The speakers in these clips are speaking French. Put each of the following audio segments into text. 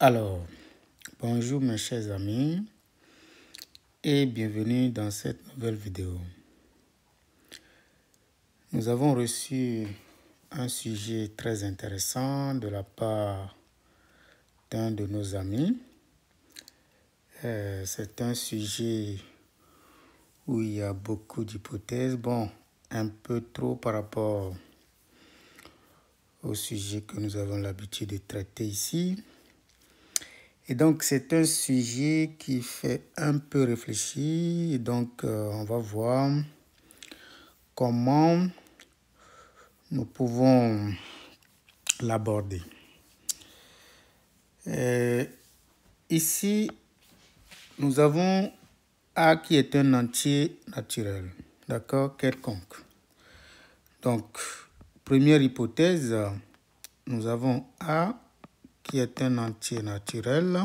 Alors, bonjour mes chers amis et bienvenue dans cette nouvelle vidéo. Nous avons reçu un sujet très intéressant de la part d'un de nos amis. C'est un sujet où il y a beaucoup d'hypothèses, un peu trop par rapport au sujet que nous avons l'habitude de traiter ici. Et donc, c'est un sujet qui fait un peu réfléchir. Et donc, on va voir comment nous pouvons l'aborder. Ici, nous avons A qui est un entier naturel, d'accord, quelconque. Donc, première hypothèse, nous avons A qui est un entier naturel,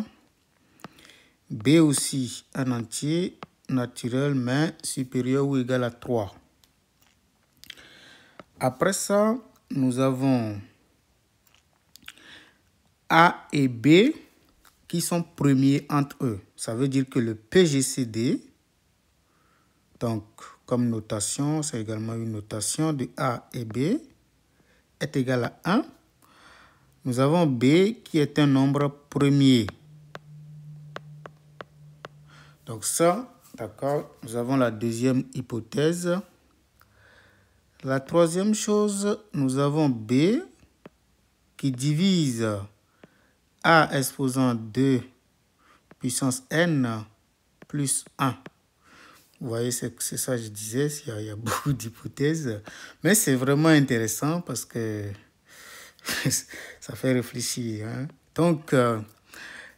B aussi un entier naturel mais supérieur ou égal à 3. Après ça, nous avons A et B qui sont premiers entre eux. Ça veut dire que le PGCD, donc comme notation, c'est également une notation de A et B, est égal à 1. Nous avons B qui est un nombre premier. Donc ça, d'accord, nous avons la deuxième hypothèse. La troisième chose, nous avons B qui divise A exposant 2 puissance n plus 1. Vous voyez, c'est ça que je disais, il y a beaucoup d'hypothèses. Mais c'est vraiment intéressant parce que ça fait réfléchir. Hein? Donc,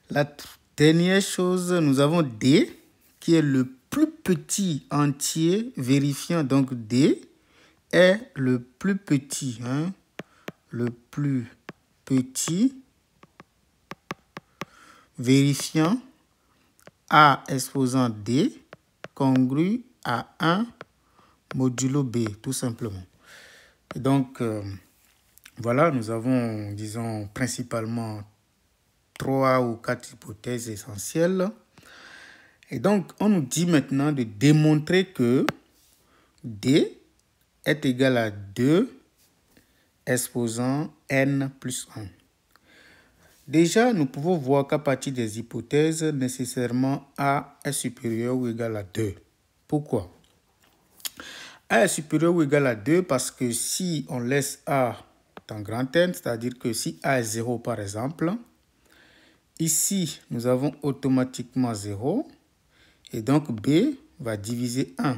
la dernière chose, nous avons D qui est le plus petit entier vérifiant. Donc, D est le plus petit. Hein? Le plus petit vérifiant A exposant D congru à 1 modulo B, tout simplement. Et donc, voilà, nous avons, disons, principalement 3 ou 4 hypothèses essentielles. Et donc, on nous dit maintenant de démontrer que D est égal à 2 exposant n plus 1. Déjà, nous pouvons voir qu'à partir des hypothèses, nécessairement A est supérieur ou égal à 2. Pourquoi? A est supérieur ou égal à 2 parce que si on laisse A dans grand N, c'est-à-dire que si A est 0 par exemple, ici, nous avons automatiquement 0 et donc B va diviser 1.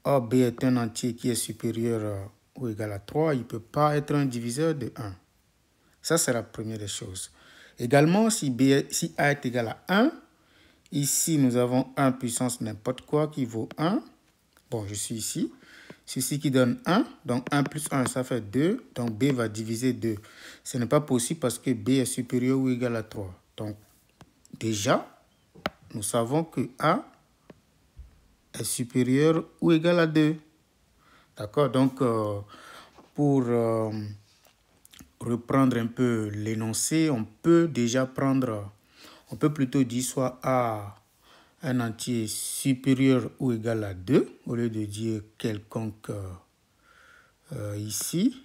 Or, B est un entier qui est supérieur ou égal à 3, il ne peut pas être un diviseur de 1. Ça, c'est la première des choses. Également, si A est égal à 1, ici, nous avons 1 puissance n'importe quoi qui vaut 1. Bon, je suis ici. Ceci qui donne 1. Donc, 1 plus 1, ça fait 2. Donc, B va diviser 2. Ce n'est pas possible parce que B est supérieur ou égal à 3. Donc, déjà, nous savons que A est supérieur ou égal à 2. D'accord? Donc, pour reprendre un peu l'énoncé, on peut plutôt dire soit A un entier supérieur ou égal à 2, au lieu de dire quelconque ici,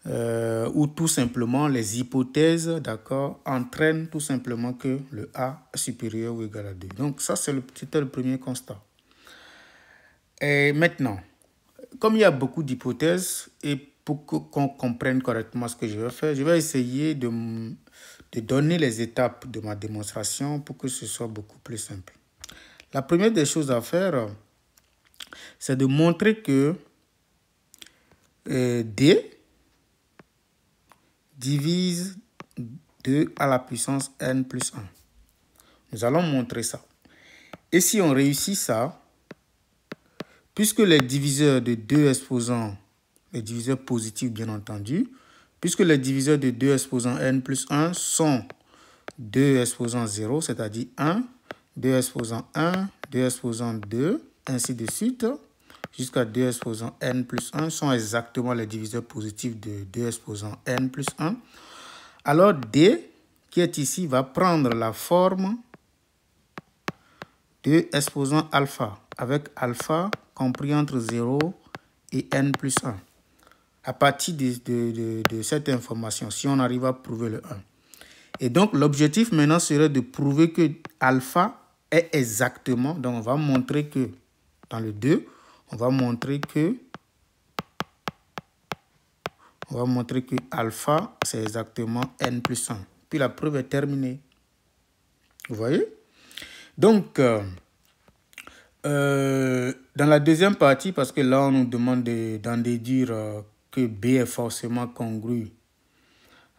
ou tout simplement les hypothèses, d'accord, entraînent tout simplement que le A est supérieur ou égal à 2. Donc ça, c'était le premier constat. Et maintenant, comme il y a beaucoup d'hypothèses, et pour qu'on comprenne correctement ce que je vais faire, je vais essayer de donner les étapes de ma démonstration pour que ce soit beaucoup plus simple. La première des choses à faire, c'est de montrer que D divise 2 à la puissance n plus 1. Nous allons montrer ça. Et si on réussit ça, puisque les diviseurs de 2 exposants, les diviseurs positifs bien entendu, puisque les diviseurs de 2 exposants n plus 1 sont 2 exposants 0, c'est-à-dire 1, 2 exposants 1, 2 exposants 2, ainsi de suite, jusqu'à 2 exposants n plus 1 sont exactement les diviseurs positifs de 2 exposants n plus 1. Alors D, qui est ici va prendre la forme de exposant alpha, avec alpha compris entre 0 et n plus 1. À partir de cette information, si on arrive à prouver le 1. Et donc, l'objectif maintenant serait de prouver que alpha est exactement, donc on va montrer que, dans le 2, on va montrer que alpha, c'est exactement n plus 1. Puis la preuve est terminée. Vous voyez? Donc, dans la deuxième partie, parce que là, on nous demande d'en déduire que B est forcément congru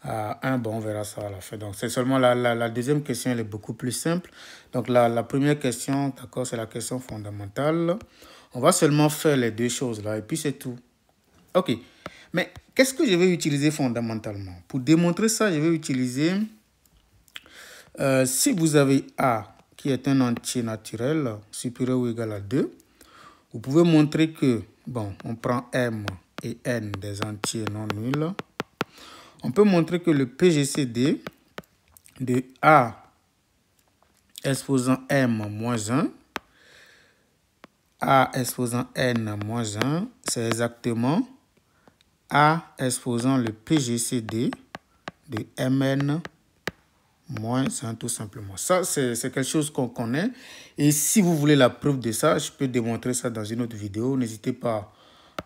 à 1, bon, on verra ça à la fin. Donc, c'est seulement la deuxième question, elle est beaucoup plus simple. Donc, la première question, d'accord, c'est la question fondamentale. On va seulement faire les deux choses là, et puis c'est tout. OK. Mais qu'est-ce que je vais utiliser fondamentalement? Pour démontrer ça, je vais utiliser, si vous avez A, qui est un entier naturel, supérieur ou égal à 2, vous pouvez montrer que, bon, on prend M et N des entiers non nuls. On peut montrer que le PGCD de A exposant M moins 1, A exposant N moins 1, c'est exactement A exposant le PGCD de Mn moins 1 tout simplement. Ça, c'est quelque chose qu'on connaît. Et si vous voulez la preuve de ça, je peux démontrer ça dans une autre vidéo. N'hésitez pas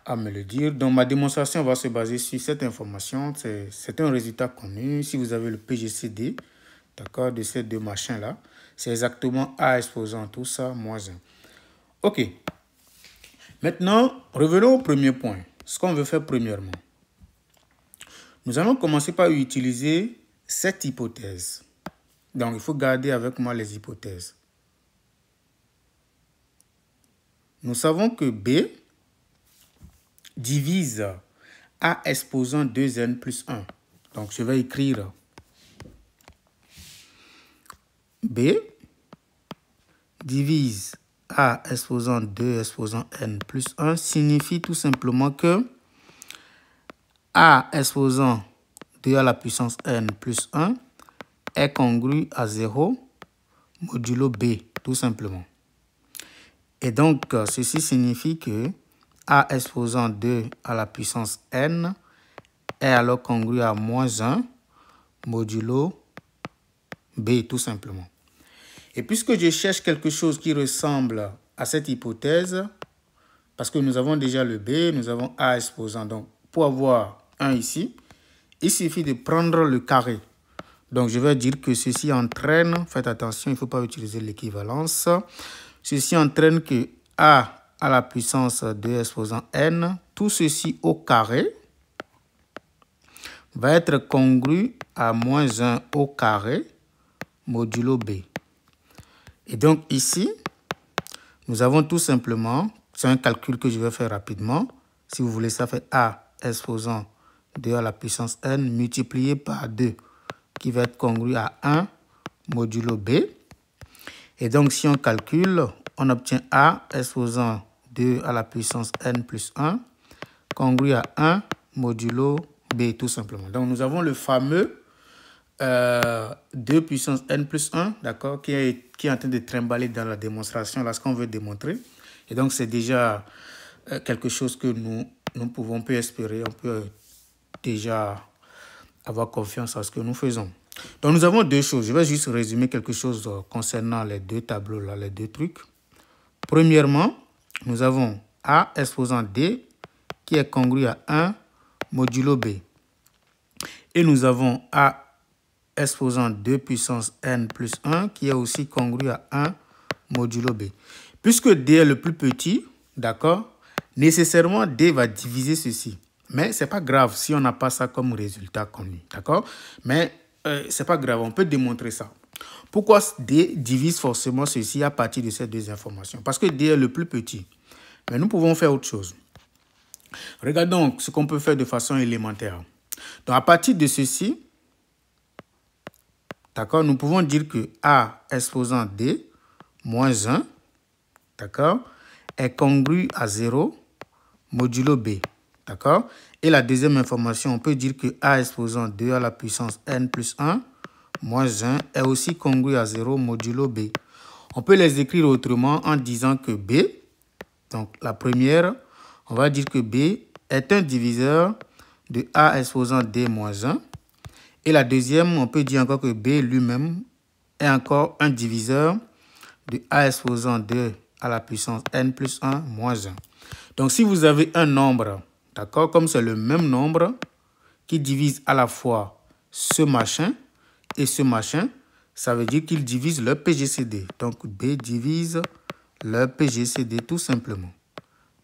à me le dire. Donc, ma démonstration va se baser sur cette information. C'est un résultat connu. Si vous avez le PGCD, d'accord, de ces deux machins-là, c'est exactement A exposant tout ça, moins 1. OK. Maintenant, revenons au premier point. Ce qu'on veut faire premièrement. Nous allons commencer par utiliser cette hypothèse. Donc, il faut garder avec moi les hypothèses. Nous savons que B divise A exposant 2n plus 1. Donc, je vais écrire B divise A exposant 2 exposant n plus 1 signifie tout simplement que A exposant 2 à la puissance n plus 1 est congru à 0 modulo B, tout simplement. Et donc, ceci signifie que A exposant 2 à la puissance n est alors congru à moins 1 modulo B, tout simplement. Et puisque je cherche quelque chose qui ressemble à cette hypothèse, parce que nous avons déjà le B, nous avons A exposant. Donc, pour avoir 1 ici, il suffit de prendre le carré. Donc, je vais dire que ceci entraîne, faites attention, il ne faut pas utiliser l'équivalence. Ceci entraîne que A à la puissance 2 exposant n, tout ceci au carré va être congru à moins 1 au carré modulo B. Et donc ici, nous avons tout simplement, c'est un calcul que je vais faire rapidement. Si vous voulez, ça fait A exposant 2 à la puissance n multiplié par 2, qui va être congru à 1 modulo B. Et donc, si on calcule, on obtient A exposant 2 à la puissance n plus 1, congru à 1 modulo B, tout simplement. Donc, nous avons le fameux 2 puissance n plus 1, d'accord, qui est en train de trimballer dans la démonstration, là, ce qu'on veut démontrer. Et donc, c'est déjà quelque chose que nous pouvons peu espérer, on peut déjà avoir confiance à ce que nous faisons. Donc, nous avons deux choses. Je vais juste résumer quelque chose concernant les deux tableaux, là, les deux trucs. Premièrement, nous avons A exposant D qui est congru à 1 modulo B. Et nous avons A exposant 2 puissance n plus 1 qui est aussi congru à 1 modulo B. Puisque D est le plus petit, d'accord, nécessairement D va diviser ceci. Mais ce n'est pas grave si on n'a pas ça comme résultat connu, d'accord? Mais ce n'est pas grave, on peut démontrer ça. Pourquoi D divise forcément ceci à partir de ces deux informations? Parce que D est le plus petit. Mais nous pouvons faire autre chose. Regardons ce qu'on peut faire de façon élémentaire. Donc, à partir de ceci, d'accord, nous pouvons dire que A exposant D moins 1, d'accord, est congru à 0 modulo B, d'accord. Et la deuxième information, on peut dire que A exposant 2 à la puissance n plus 1 moins 1 est aussi congru à 0 modulo B. On peut les écrire autrement en disant que B, donc la première, on va dire que B est un diviseur de A exposant D moins 1. Et la deuxième, on peut dire encore que B lui-même est encore un diviseur de A exposant 2 à la puissance n plus 1 moins 1. Donc, si vous avez un nombre, d'accord, comme c'est le même nombre qui divise à la fois ce machin et ce machin, ça veut dire qu'il divise le PGCD. Donc, B divise le PGCD tout simplement.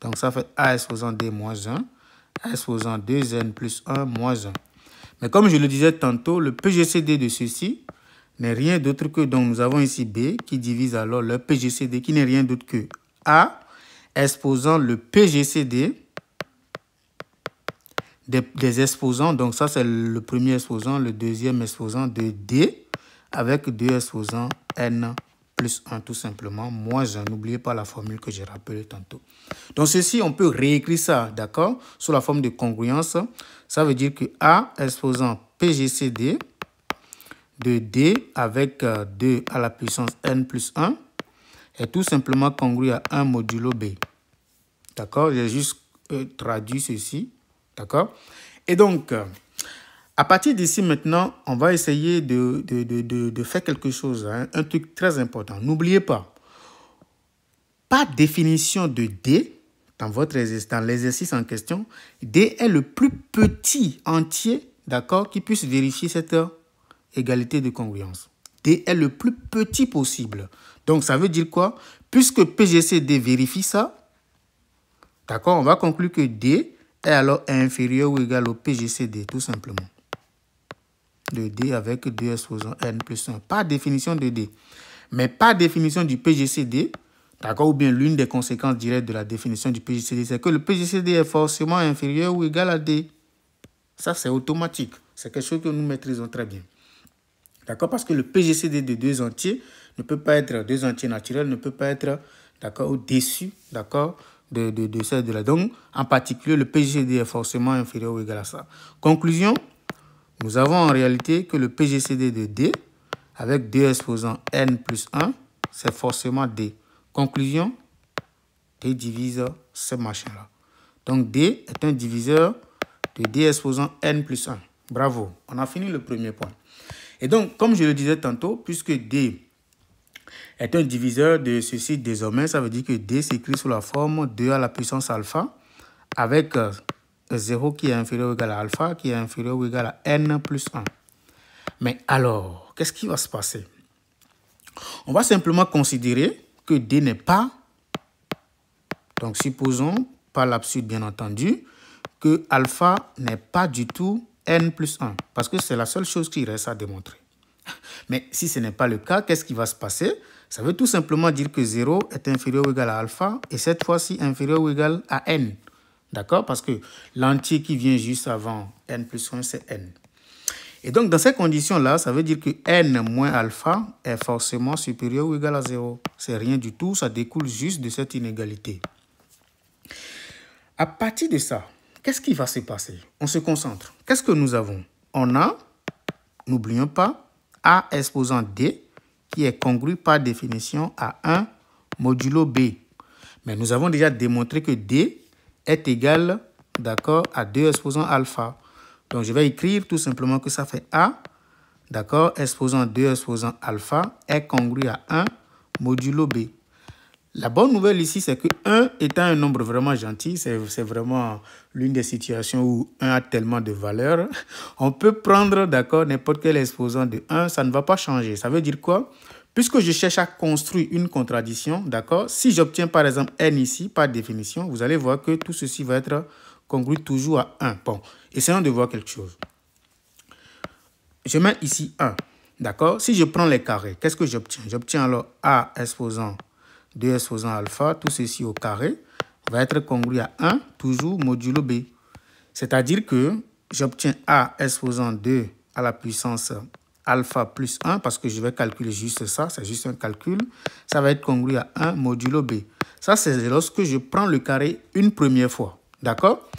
Donc, ça fait A exposant D moins 1, A exposant 2n plus 1 moins 1. Mais comme je le disais tantôt, le PGCD de ceci n'est rien d'autre que, donc nous avons ici B qui divise alors le PGCD qui n'est rien d'autre que A exposant le PGCD des exposants. Donc ça c'est le premier exposant, le deuxième exposant de D avec 2 exposants N plus 1 tout simplement, moins 1. N'oubliez pas la formule que j'ai rappelée tantôt. Donc ceci, on peut réécrire ça, d'accord, sous la forme de congruence. Ça veut dire que A exposant PGCD de D avec 2 à la puissance N plus 1 est tout simplement congru à 1 modulo B. D'accord, j'ai juste traduit ceci, d'accord. Et donc, à partir d'ici maintenant, on va essayer de faire quelque chose, hein, un truc très important. N'oubliez pas, définition de D dans l'exercice en question. D est le plus petit entier, d'accord, qui puisse vérifier cette égalité de congruence. D est le plus petit possible. Donc, ça veut dire quoi? Puisque PGCD vérifie ça, d'accord, on va conclure que D est alors inférieur ou égal au PGCD, tout simplement. De D avec 2 exposants N plus 1. Pas définition de D, mais pas définition du PGCD, d'accord, ou bien l'une des conséquences directes de la définition du PGCD, c'est que le PGCD est forcément inférieur ou égal à D. Ça, c'est automatique. C'est quelque chose que nous maîtrisons très bien. D'accord, parce que le PGCD de deux entiers ne peut pas être, deux entiers naturels, ne peut pas être, d'accord, au-dessus, d'accord, de celle de la. Donc, en particulier, le PGCD est forcément inférieur ou égal à ça. Conclusion, nous avons en réalité que le PGCD de D, avec 2 exposants N plus 1, c'est forcément D. Conclusion, D divise ce machin-là. Donc, D est un diviseur de D exposant N plus 1. Bravo, on a fini le premier point. Et donc, comme je le disais tantôt, puisque D est un diviseur de ceci désormais, ça veut dire que D s'écrit sous la forme 2 à la puissance alpha avec 0 qui est inférieur ou égal à alpha, qui est inférieur ou égal à N plus 1. Mais alors, qu'est-ce qui va se passer? On va simplement considérer que D n'est pas, donc supposons, par l'absurde bien entendu, que alpha n'est pas du tout N plus 1, parce que c'est la seule chose qui reste à démontrer. Mais si ce n'est pas le cas, qu'est-ce qui va se passer? Ça veut tout simplement dire que 0 est inférieur ou égal à alpha, et cette fois-ci inférieur ou égal à N. D'accord? Parce que l'entier qui vient juste avant N plus 1, c'est N. Et donc, dans ces conditions-là, ça veut dire que N moins alpha est forcément supérieur ou égal à 0. C'est rien du tout, ça découle juste de cette inégalité. À partir de ça, qu'est-ce qui va se passer? On se concentre. Qu'est-ce que nous avons? On a, n'oublions pas, A exposant D, qui est congru par définition à 1 modulo B. Mais nous avons déjà démontré que D est égal, d'accord, à 2 exposants alpha. Donc, je vais écrire tout simplement que ça fait A, d'accord, exposant 2 exposants alpha est congru à 1 modulo B. La bonne nouvelle ici, c'est que 1 étant un nombre vraiment gentil, c'est vraiment l'une des situations où 1 a tellement de valeur. On peut prendre, d'accord, n'importe quel exposant de 1, ça ne va pas changer. Ça veut dire quoi? Puisque je cherche à construire une contradiction, d'accord, si j'obtiens par exemple n ici, par définition, vous allez voir que tout ceci va être congru toujours à 1. Bon, essayons de voir quelque chose. Je mets ici 1, d'accord? Si je prends les carrés, qu'est-ce que j'obtiens? J'obtiens alors A exposant 2 exposant alpha, tout ceci au carré, va être congru à 1, toujours modulo B. C'est-à-dire que j'obtiens A exposant 2 à la puissance alpha plus 1, parce que je vais calculer juste ça, c'est juste un calcul, ça va être congru à 1 modulo B. Ça, c'est lorsque je prends le carré une première fois, d'accord?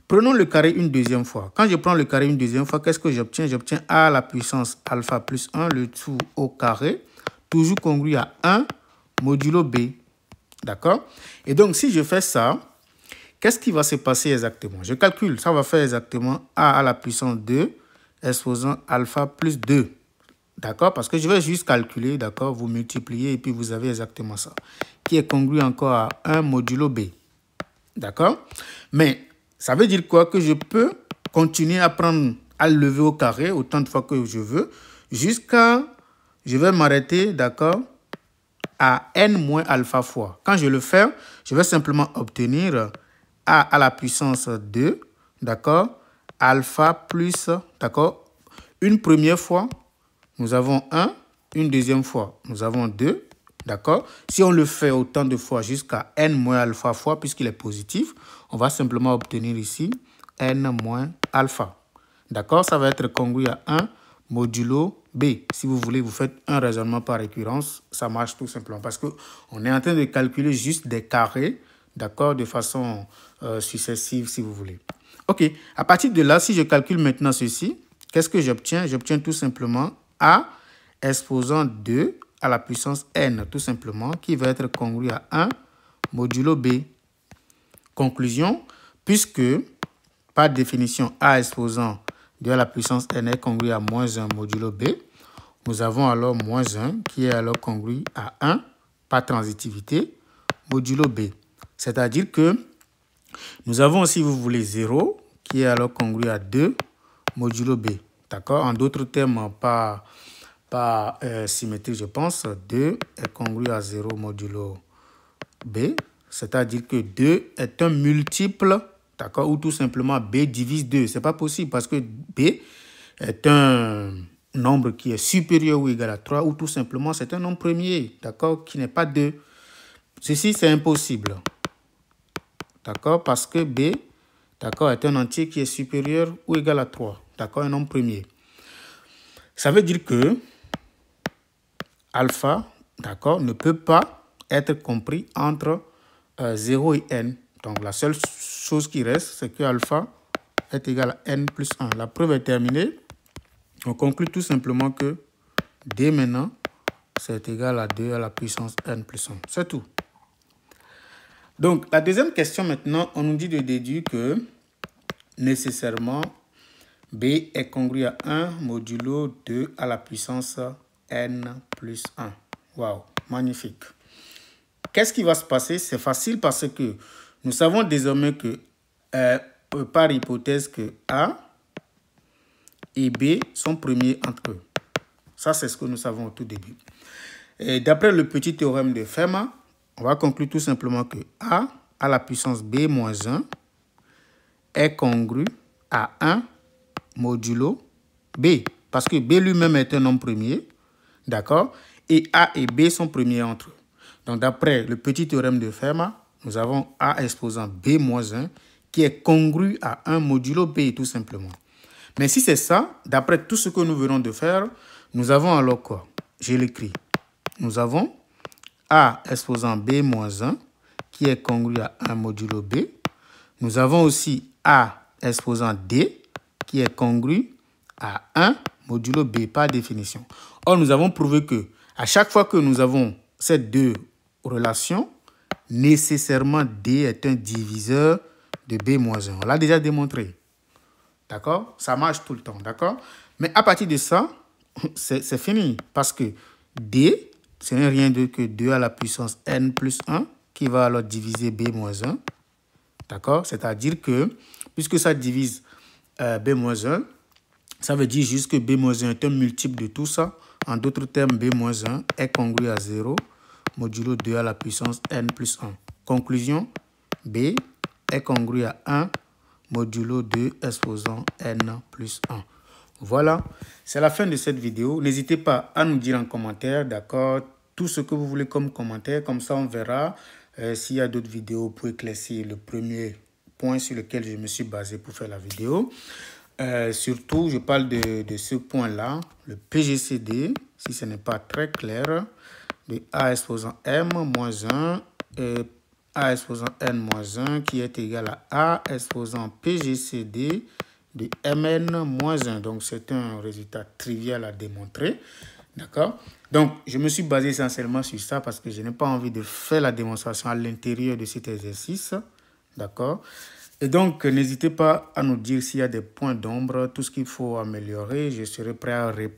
Prenons le carré une deuxième fois. Quand je prends le carré une deuxième fois, qu'est-ce que j'obtiens? J'obtiens a à la puissance alpha plus 1, le tout au carré, toujours congru à 1 modulo b. D'accord? Et donc, si je fais ça, qu'est-ce qui va se passer exactement? Je calcule, ça va faire exactement a à la puissance 2, exposant alpha plus 2. D'accord? Parce que je vais juste calculer, d'accord? Vous multipliez et puis vous avez exactement ça. Qui est congru encore à 1 modulo b. D'accord? Mais ça veut dire quoi? Que je peux continuer à prendre, à lever au carré autant de fois que je veux, jusqu'à, je vais m'arrêter, d'accord, à n moins alpha fois. Quand je le fais, je vais simplement obtenir a à la puissance 2, d'accord, alpha plus, d'accord, une première fois, nous avons 1, une deuxième fois, nous avons 2, d'accord. Si on le fait autant de fois jusqu'à n moins alpha fois, puisqu'il est positif, on va simplement obtenir ici n moins alpha. D'accord, ça va être congru à 1 modulo b. Si vous voulez, vous faites un raisonnement par récurrence, ça marche tout simplement. Parce qu'on est en train de calculer juste des carrés, d'accord, de façon successive, si vous voulez. OK, à partir de là, si je calcule maintenant ceci, qu'est-ce que j'obtiens? J'obtiens tout simplement a exposant 2 à la puissance n, tout simplement, qui va être congru à 1 modulo b. Conclusion, puisque, par définition, a exposant 2 à la puissance n est congru à moins 1 modulo b, nous avons alors moins 1 qui est alors congru à 1 par transitivité modulo b. C'est-à-dire que nous avons, si vous voulez, 0 qui est alors congru à 2 modulo b. D'accord? En d'autres termes, par symétrie, je pense, 2 est congru à 0 modulo b. C'est-à-dire que 2 est un multiple, d'accord, ou tout simplement b divise 2. Ce n'est pas possible parce que b est un nombre qui est supérieur ou égal à 3, ou tout simplement c'est un nombre premier, d'accord, qui n'est pas 2. Ceci, c'est impossible, d'accord, parce que b, d'accord, est un entier qui est supérieur ou égal à 3, d'accord, un nombre premier. Ça veut dire que alpha, d'accord, ne peut pas être compris entre 0 et n. Donc, la seule chose qui reste, c'est que alpha est égal à n plus 1. La preuve est terminée. On conclut tout simplement que d maintenant, c'est égal à 2 à la puissance n plus 1. C'est tout. Donc, la deuxième question maintenant, on nous dit de déduire que nécessairement b est congru à 1 modulo 2 à la puissance n plus 1. Waouh, magnifique. Qu'est-ce qui va se passer? C'est facile parce que nous savons désormais que, par hypothèse, que A et B sont premiers entre eux. Ça, c'est ce que nous savons au tout début. D'après le petit théorème de Fermat, on va conclure tout simplement que A à la puissance B moins 1 est congru à 1 modulo B. Parce que B lui-même est un nombre premier, d'accord? Et A et B sont premiers entre eux. Donc, d'après le petit théorème de Fermat, nous avons A exposant B moins 1 qui est congru à 1 modulo B, tout simplement. Mais si c'est ça, d'après tout ce que nous venons de faire, nous avons alors quoi? Je l'écris. Nous avons A exposant B moins 1 qui est congru à 1 modulo B. Nous avons aussi A exposant D qui est congru à 1 modulo B par définition. Or, nous avons prouvé que à chaque fois que nous avons ces deux relations, nécessairement D est un diviseur de B moins 1. On l'a déjà démontré. D'accord? Ça marche tout le temps. D'accord? Mais à partir de ça, c'est fini. Parce que D, ce n'est rien d'autre que 2 à la puissance n plus 1 qui va alors diviser B moins 1. D'accord? C'est-à-dire que, puisque ça divise B moins 1, ça veut dire juste que B moins 1 est un multiple de tout ça. En d'autres termes, B moins 1 est congru à 0 modulo 2 à la puissance n plus 1. Conclusion, B est congru à 1 modulo 2 exposant n plus 1. Voilà, c'est la fin de cette vidéo. N'hésitez pas à nous dire en commentaire, d'accord, tout ce que vous voulez comme commentaire. Comme ça, on verra s'il y a d'autres vidéos pour éclaircir le premier point sur lequel je me suis basé pour faire la vidéo. Surtout, je parle de ce point-là, le PGCD, si ce n'est pas très clair, de A exposant M moins 1 A exposant N-1 qui est égal à A exposant PGCD de Mn-1. Donc, c'est un résultat trivial à démontrer. D'accord? Donc, je me suis basé essentiellement sur ça parce que je n'ai pas envie de faire la démonstration à l'intérieur de cet exercice. D'accord? Et donc, n'hésitez pas à nous dire s'il y a des points d'ombre, tout ce qu'il faut améliorer. Je serai prêt à répondre.